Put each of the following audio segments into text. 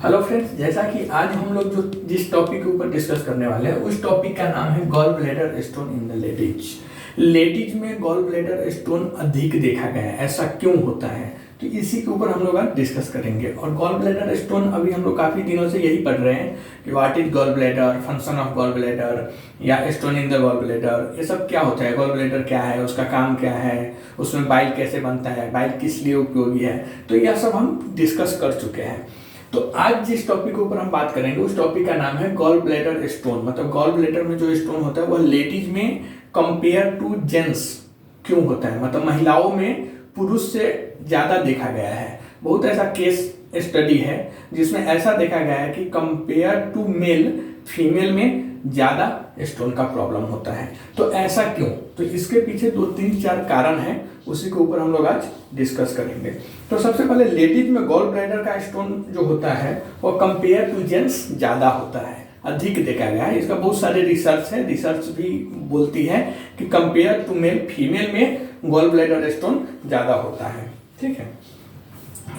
Hello friends, जैसा कि आज हम लोग जिस टॉपिक के ऊपर डिस्कस करने वाले हैं उस टॉपिक का नाम है gall bladder stone in the ladies. Ladies में गॉल ब्लैडर स्टोन अधिक देखा गया है, ऐसा क्यों होता है, तो इसी के ऊपर हम लोग आज डिस्कस करेंगे। और गॉल ब्लैडर स्टोन अभी हम लोग काफ़ी दिनों से यही पढ़ रहे हैं कि what is gall bladder, function of gall bladder या stone in the gall bladder, ये सब क्या होता है, गॉल ब्लैडर क्या है, उसका काम क्या है, उसमें बाइल कैसे बनता है, बाइल किस लिए उपयोगी है, तो यह सब हम डिस्कस कर चुके हैं। तो आज जिस टॉपिक के ऊपर हम बात करेंगे उस टॉपिक का नाम है गॉल ब्लैडर स्टोन। मतलब गॉल ब्लैडर में जो स्टोन होता है वह लेडीज में कंपेयर टू जेंट्स क्यों होता है, मतलब महिलाओं में पुरुष से ज्यादा देखा गया है। बहुत ऐसा केस स्टडी है जिसमें ऐसा देखा गया है कि कंपेयर टू मेल फीमेल में ज्यादा स्टोन का प्रॉब्लम होता है। तो ऐसा क्यों, तो इसके पीछे 2-3-4 कारण हैं, उसी के ऊपर हम लोग आज डिस्कस करेंगे। तो सबसे पहले लेडीज में गॉल ब्लैडर का स्टोन जो होता है वो कंपेयर टू जेंट्स ज्यादा होता है, अधिक देखा गया है। इसका बहुत सारे रिसर्च है, रिसर्च भी बोलती है कि कंपेयर टू मेल फीमेल में गॉल ब्लैडर स्टोन ज्यादा होता है। ठीक है,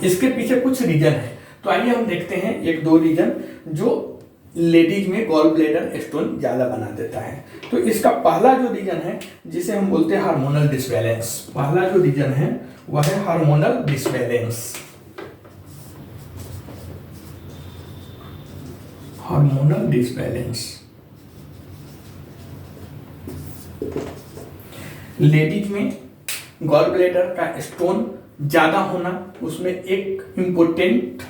इसके पीछे कुछ रीजन है, तो आइए हम देखते हैं 1-2 रीजन जो लेडीज में गॉल ब्लैडर स्टोन ज्यादा बना देता है। तो इसका पहला जो रीजन है जिसे हम बोलते हैं हार्मोनल डिसबैलेंस। पहला जो रीजन है वह है hormonal disbalance. Hormonal disbalance ladies में गॉल ब्लैडर का स्टोन ज्यादा होना, उसमें एक इंपॉर्टेंट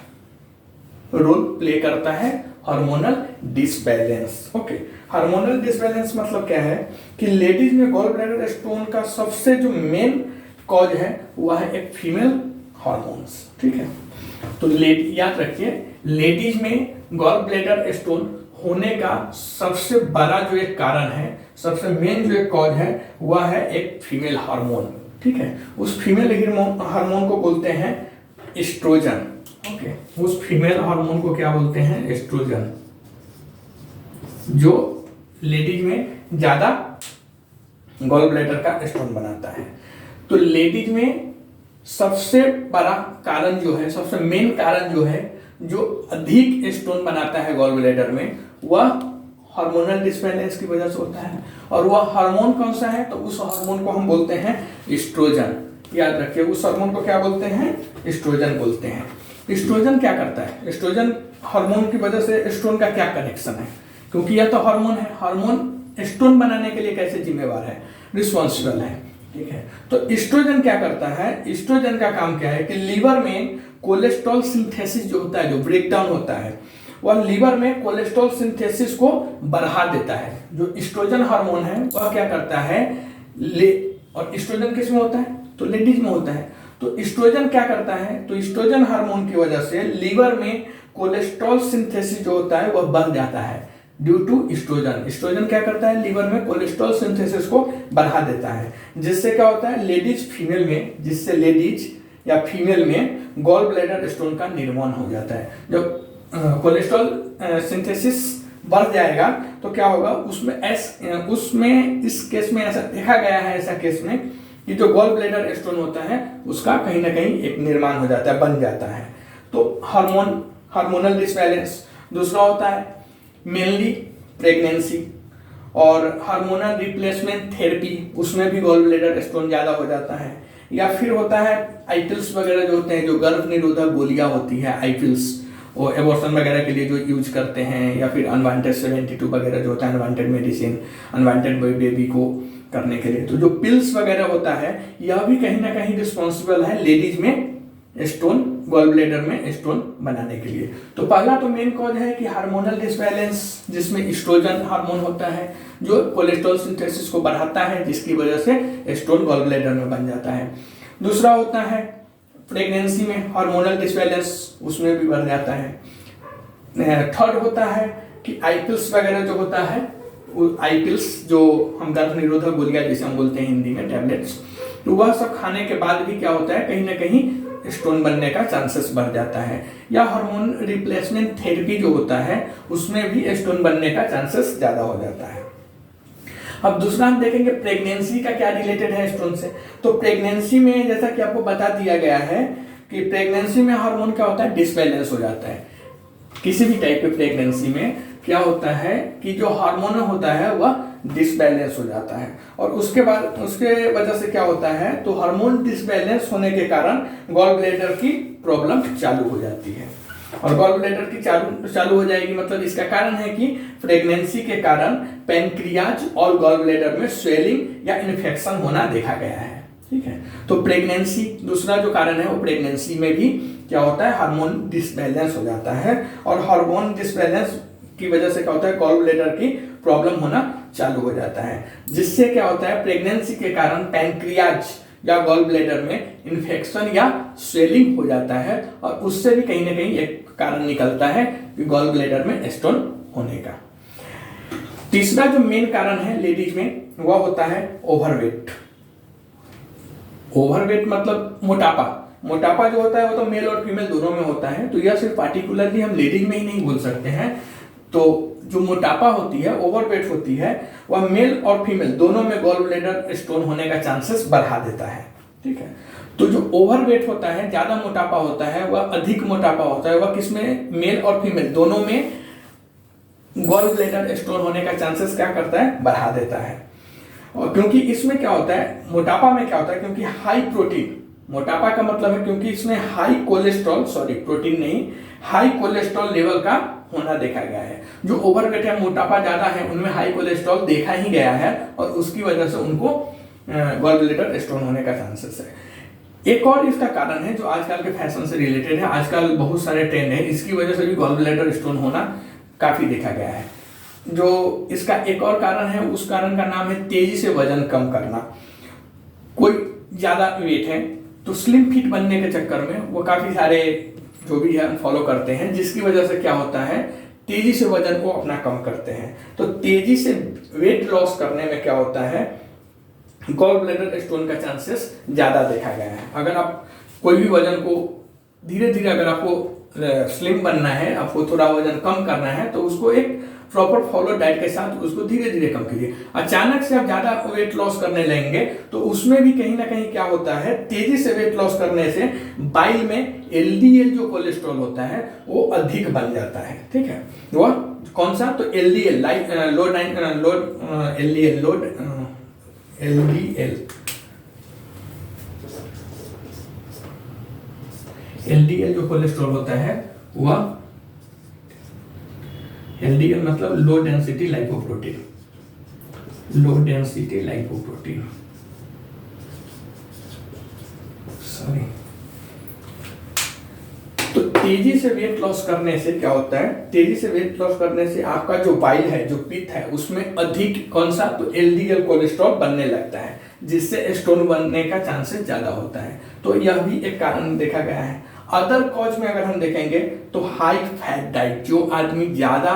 रोल प्ले करता है hormonal disbalance. Okay, hormonal disbalance मतलब क्या है कि लेडीज में गॉल ब्लैडर स्टोन का सबसे जो मेन कॉज है वह है एक फीमेल हार्मोन्स। ठीक है, तो याद रखिए, लेडीज में गॉल ब्लैडर स्टोन होने का सबसे बड़ा जो एक कारण है, सबसे मेन जो एक कॉज है वह है एक फीमेल हार्मोन। ठीक है, उस फीमेल हार्मोन को बोलते हैं एस्ट्रोजन। ओके, उस फीमेल हार्मोन को क्या बोलते हैं, एस्ट्रोजन, जो लेडीज में ज्यादा गॉल ब्लैडर का स्टोन बनाता है। तो लेडीज में सबसे बड़ा कारण जो है, सबसे मेन कारण जो है जो अधिक स्टोन बनाता है गॉल ब्लैडर में, वह हार्मोनल डिसबैलेंस की वजह से होता है। और वह हार्मोन कौन सा है, तो उस हार्मोन को हम बोलते हैं एस्ट्रोजन। याद रखिए, उस हार्मोन को क्या बोलते हैं, एस्ट्रोजन बोलते हैं। एस्ट्रोजन क्या करता है, एस्ट्रोजन हार्मोन की वजह से स्टोन का क्या कनेक्शन है, क्योंकि यह तो हार्मोन है, हार्मोन स्टोन बनाने के लिए कैसे जिम्मेवार है, रिस्पॉन्सिबल है। ठीक है, तो एस्ट्रोजन क्या करता है, एस्ट्रोजन का काम क्या है कि लीवर में कोलेस्ट्रॉल सिंथेसिस जो होता है, जो ब्रेक डाउन होता है, वह लीवर में कोलेस्ट्रॉल सिंथेसिस को बढ़ा देता है। जो एस्ट्रोजन हार्मोन है वह क्या करता है, और एस्ट्रोजन किस में होता है, तो लेडीज में होता है। तो एस्ट्रोजन क्या करता है, तो एस्ट्रोजन हार्मोन की वजह से लीवर में कोलेस्ट्रॉल सिंथेसिस जो होता है वह बढ़ जाता है ड्यू टू एस्ट्रोजन। एस्ट्रोजन क्या करता है, लीवर में कोलेस्ट्रॉल सिंथेसिस को बढ़ा देता है, जिससे क्या होता है, लेडीज फीमेल में, जिससे लेडीज या फीमेल में गॉल ब्लैडर स्टोन का निर्माण हो जाता है। जब कोलेस्ट्रॉल सिंथेसिस बढ़ जाएगा तो क्या होगा, उसमें इस केस में ऐसा देखा गया है, ऐसा केस में कि जो गॉल ब्लैडर स्टोन होता है उसका कहीं ना कहीं एक निर्माण हो जाता है, बन जाता है। तो हार्मोनल डिसबैलेंस। दूसरा होता है मेनली प्रेगनेंसी और हार्मोनल रिप्लेसमेंट थेरेपी, उसमें भी गॉल ब्लैडर स्टोन ज्यादा हो जाता है। या फिर होता है आईपिल्स वगैरह जो होते हैं, जो गर्भ निरोधक गोलियां होती है, आईपिल्स, वो एबॉर्शन वगैरह के लिए जो यूज करते हैं, या फिर अनवांटेड 72 वगैरह जो होता है, अनवांटेड मेडिसिन, अनवांटेड बेबी को करने के लिए, तो जो पिल्स वगैरह होता है यह भी कहीं ना कहीं रिस्पॉन्सिबल है लेडीज में स्टोन, गॉल ब्लैडर में स्टोन बनाने के लिए। तो पहला तो मेन कॉज है कि हार्मोनल डिसबैलेंस, जिसमें एस्ट्रोजन हार्मोन होता है जो कोलेस्ट्रॉल सिंथेसिस को बढ़ाता है, जिसकी वजह से स्टोन गॉल ब्लैडर में बन जाता है। दूसरा होता है प्रेगनेंसी में हार्मोनल डिसबैलेंस, उसमें भी बढ़ जाता है। थर्ड होता है कि आईपिल्स वगैरह जो होता है, आईपिल्स जो हम गर्भ निरोधक गोलियां जिसे हम बोलते हैं हिंदी में, टैबलेट्स, तो वह सब खाने के बाद भी क्या होता है, कहीं ना कहीं स्टोन बनने का चांसेस बढ़ जाता है। या हार्मोन रिप्लेसमेंट थेरेपी जो होता है उसमें भी स्टोन बनने का चांसेस ज्यादा हो जाता है। अब दूसरा हम देखेंगे प्रेगनेंसी का क्या रिलेटेड है स्टोन से। तो प्रेगनेंसी में जैसा कि आपको बता दिया गया है कि प्रेगनेंसी में हार्मोन क्या होता है, डिसबैलेंस हो जाता है। किसी भी टाइप के प्रेगनेंसी में क्या होता है कि जो हार्मोन होता है वह डिसबैलेंस हो जाता है, और उसके बाद उसके वजह से क्या होता है, तो हार्मोन डिसबैलेंस होने के कारण गॉल ब्लैडर की प्रॉब्लम चालू हो जाती है। और गॉल ब्लैडर की चालू हो जाएगी मतलब इसका कारण है कि प्रेगनेंसी के कारण पैनक्रियाज और गॉल ब्लैडर में स्वेलिंग या इन्फेक्शन होना देखा गया है। ठीक है, तो प्रेगनेंसी दूसरा जो कारण है वो प्रेगनेंसी में भी क्या होता है, हार्मोन डिसबैलेंस हो जाता है, और हार्मोन डिसबैलेंस की वजह से क्या होता है, गॉल ब्लैडर की प्रॉब्लम होना चालू हो जाता है, जिससे क्या होता है, प्रेगनेंसी के कारण पैनक्रियाज या गॉल ब्लैडर में इन्फेक्शन या स्वेलिंग हो जाता है, और उससे भी कहीं ना कहीं एक कारण निकलता है कि गॉल ब्लैडर में स्टोन होने का। तीसरा जो मेन कारण है लेडीज में वह होता है ओवरवेट। ओवरवेट मतलब मोटापा जो होता है वो तो मेल और फीमेल दोनों में होता है, तो यह सिर्फ पार्टिकुलरली हम लेडीज में ही नहीं बोल सकते हैं। तो जो मोटापा होती है, ओवरवेट होती है, वह मेल और फीमेल दोनों में गॉल ब्लैडर स्टोन होने का चांसेस बढ़ा देता है। ठीक है, तो जो ओवरवेट होता है, ज्यादा मोटापा होता है, वह अधिक मोटापा होता है, वह किसमें, मेल और फीमेल दोनों में गॉल ब्लैडर स्टोन होने का चांसेस क्या करता है, बढ़ा देता है। और क्योंकि इसमें क्या होता है, मोटापा में क्या होता है, क्योंकि हाई प्रोटीन, मोटापा का मतलब है क्योंकि इसमें हाई कोलेस्ट्रॉल, प्रोटीन नहीं, हाई कोलेस्ट्रॉल लेवल का होना देखा गया है। जो ओवरवेट है, मोटापा ज्यादा है, उनमें हाई कोलेस्ट्रॉल देखा ही गया है, और उसकी वजह से उनको गॉल ब्लैडर स्टोन होने का चांसेस है। एक और इसका कारण है जो आजकल के फैशन से रिलेटेड है, आजकल बहुत सारे ट्रेंड है, इसकी वजह से भी गॉल ब्लैडर स्टोन होना काफी देखा गया है। जो इसका एक और कारण है, उस कारण का नाम है तेजी से वजन कम करना। कोई ज्यादा वेट है तो स्लिम फिट बनने के चक्कर में वो काफी सारे जो भी है फॉलो करते हैं, जिसकी वजह से क्या होता है, तेजी से वजन को अपना कम करते हैं। तो तेजी से वेट लॉस करने में क्या होता है, गॉल ब्लैडर स्टोन का चांसेस ज्यादा देखा गया है। अगर आप कोई भी वजन को धीरे धीरे, अगर आपको स्लिम बनना है, आपको थोड़ा वजन कम करना है, तो उसको एक प्रॉपर फॉलो डाइट के साथ उसको धीरे धीरे कम कीजिए। अचानक से आप ज्यादा वेट लॉस करने लगेंगे तो उसमें भी कहीं ना कहीं क्या होता है, तेजी से वेट लॉस करने से बाइल में एलडीएल जो कोलेस्ट्रॉल होता है वो अधिक बन जाता है। ठीक है, वह कौन सा, तो एलडीएल एलडीएल जो कोलेस्ट्रॉल होता है वह, एलडीएल मतलब लो डेंसिटी लाइपोप्रोटीन, सॉरी। तो तेजी से वेट लॉस करने से क्या होता है, तेजी से वेट लॉस करने से आपका जो बाइल है, जो पित्त है, उसमें अधिक कौन सा, तो एलडीएल कोलेस्ट्रॉल बनने लगता है, जिससे स्टोन बनने का चांसेस ज्यादा होता है। तो यह भी एक कारण देखा गया है। अदर कॉज में अगर हम देखेंगे तो हाई फैट डाइट, जो आदमी ज्यादा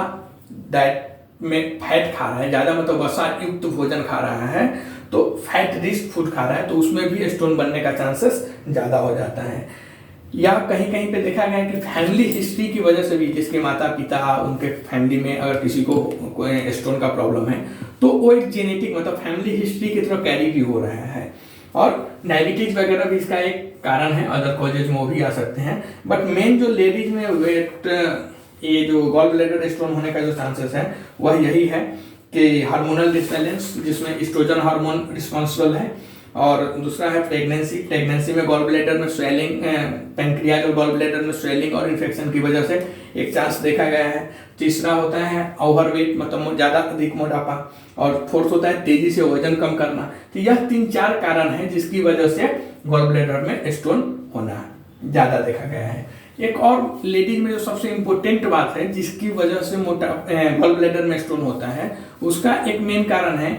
डाइट में फैट खा रहा है, ज्यादा मतलब वसा युक्त भोजन खा रहा है, तो फैट रिच फूड खा रहा है, तो उसमें भी स्टोन बनने का चांसेस ज्यादा हो जाता है। या कहीं कहीं पे देखा गया है कि फैमिली हिस्ट्री की वजह से भी, जिसके माता पिता, उनके फैमिली में अगर किसी को कोई स्टोन का प्रॉब्लम है, तो वो एक जेनेटिक मतलब फैमिली हिस्ट्री की तरफ कैरी भी हो रहा है। और डायबिटीज वगैरह भी इसका एक कारण है, अदर कॉजेज में वो भी आ सकते हैं। बट मेन जो लेडीज में वेट, ये जो गॉल ब्लैडर स्टोन होने का जो चांसेस है वह यही है कि हार्मोनल डिसबैलेंस, जिसमें एस्ट्रोजन हार्मोन रिस्पॉन्सिबल है, और दूसरा है प्रेगनेंसी में गॉल ब्लैडर में स्वेलिंग, पैनक्रियाज और गॉल ब्लैडर में स्वेलिंग और इन्फेक्शन की वजह से एक चांस देखा गया है। तीसरा होता है ओवरवेट मतलब ज्यादा अधिक मोटापा, और फोर्थ होता है तेजी से वजन कम करना। तो यह 3-4 कारण है जिसकी वजह से गॉल ब्लैडर में स्टोन होना ज्यादा देखा गया है। एक और लेडीज में जो सबसे इंपॉर्टेंट बात है जिसकी वजह से गॉल ब्लैडर में स्टोन होता है, उसका एक मेन कारण है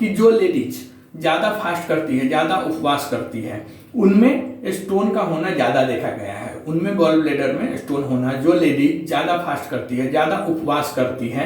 कि जो लेडीज ज्यादा फास्ट करती है, ज्यादा उपवास करती है, उनमें स्टोन का होना ज्यादा देखा गया है। उनमें गॉल ब्लैडर में स्टोन होना, जो लेडी ज्यादा फास्ट करती है, ज्यादा उपवास करती है,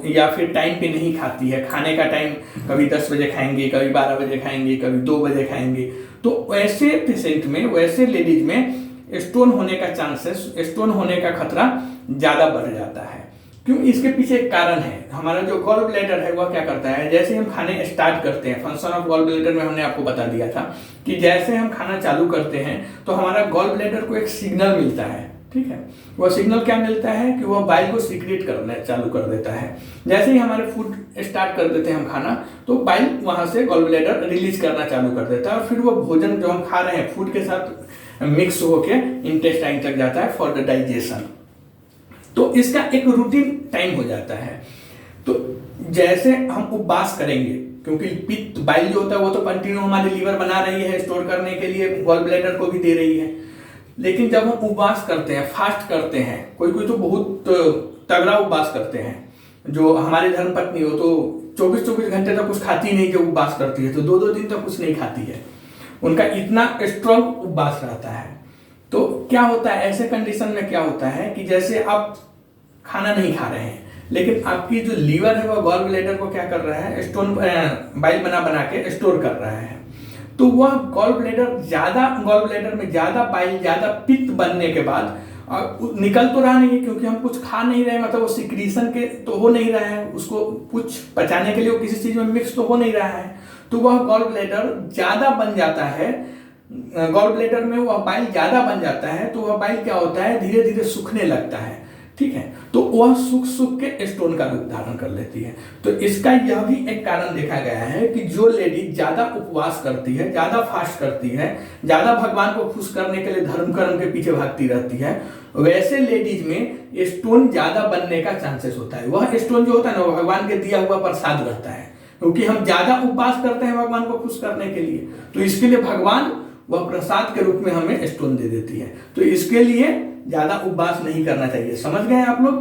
या फिर टाइम पे नहीं खाती है, खाने का टाइम कभी 10 बजे खाएंगे, कभी 12 बजे खाएंगे, कभी 2 बजे खाएंगे, तो वैसे पेशेंट में, वैसे लेडीज में स्टोन होने का चांसेस, स्टोन होने का खतरा ज्यादा बढ़ जाता है। क्यों, इसके पीछे एक कारण है। हमारा जो गॉल ब्लैडर है वह क्या करता है, जैसे हम खाने स्टार्ट करते हैं, फंक्शन ऑफ गॉल ब्लैडर में हमने आपको बता दिया था कि जैसे हम खाना चालू करते हैं तो हमारा गॉल ब्लैडर को एक सिग्नल मिलता है। ठीक है। वह सिग्नल क्या मिलता है कि वह बाइल को सीक्रेट करना चालू कर देता है। जैसे ही हमारे फूड स्टार्ट कर देते हैं हम खाना, तो बाइल वहां से गॉल ब्लैडर रिलीज करना चालू कर देता है और फिर वो भोजन जो हम खा रहे हैं फूड के साथ मिक्स होके इंटेस्टाइन तक जाता है फॉर द डाइजेशन। तो इसका एक रूटीन टाइम हो जाता है। तो जैसे हम उपवास करेंगे, क्योंकि पित्त बाइल जो होता है वो तो कंटिन्यू हमारे लीवर बना रही है, स्टोर करने के लिए गॉल ब्लैडर को भी दे रही है। लेकिन जब हम उपवास करते हैं, फास्ट करते हैं, कोई कोई तो बहुत तगड़ा उपवास करते हैं, जो हमारी धर्मपत्नी हो तो 24-24 घंटे तक कुछ खाती नहीं, जो उपवास करती है तो 2-2 दिन तक कुछ नहीं खाती है, उनका इतना स्ट्रांग उपवास रहता है। तो क्या होता है ऐसे कंडीशन में, क्या होता है कि जैसे आप खाना नहीं खा रहे हैं, लेकिन आपकी जो लीवर है वो गॉल ब्लैडर को क्या कर रहा है, स्टोन बाइल बना के स्टोर कर रहा है। तो वह गॉल ब्लैडर में ज्यादा बाइल, ज्यादा पित्त बनने के बाद निकल तो रहा नहीं है, क्योंकि हम कुछ खा नहीं रहे, मतलब वो सिक्रीशन के तो हो नहीं रहा है, उसको कुछ पचाने के लिए वो किसी चीज में मिक्स तो हो नहीं रहा है। तो वह गॉल ब्लैडर ज्यादा बन जाता है, गॉल ब्लैडर में वह बाइल ज्यादा बन जाता है। तो वह बाइल क्या होता है, धीरे धीरे सूखने लगता है, ठीक है। तो वह सूख सूख के स्टोन का रूप धारण कर लेती है। तो इसका यह भी एक कारण देखा गया है कि जो लेडी ज्यादा उपवास करती है, ज्यादा फास्ट करती है, ज्यादा भगवान को खुश करने के लिए धर्म कर्म के पीछे भागती रहती है, वैसे लेडीज में स्टोन ज्यादा बनने का चांसेस होता है। वह स्टोन जो होता है ना, वो भगवान के दिया हुआ प्रसाद रहता है, क्योंकि हम ज्यादा उपवास करते हैं भगवान को खुश करने के लिए, तो इसके लिए भगवान वह प्रसाद के रूप में हमें स्टोन दे देती है। तो इसके लिए ज्यादा उपवास नहीं करना चाहिए। समझ गए आप लोग?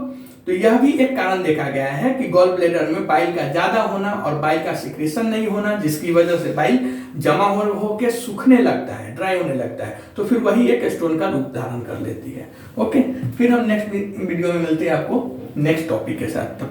तो यह भी एक कारण देखा गया है कि गॉल ब्लैडर में बाइल का ज्यादा होना और बाइल का सिक्रेशन नहीं होना, जिसकी वजह से बाइल जमा होकर सूखने लगता है, ड्राई होने लगता है, तो फिर वही एक स्टोन का रूप धारण कर लेती है। ओके, फिर हम नेक्स्ट वीडियो में मिलते हैं आपको नेक्स्ट टॉपिक के साथ।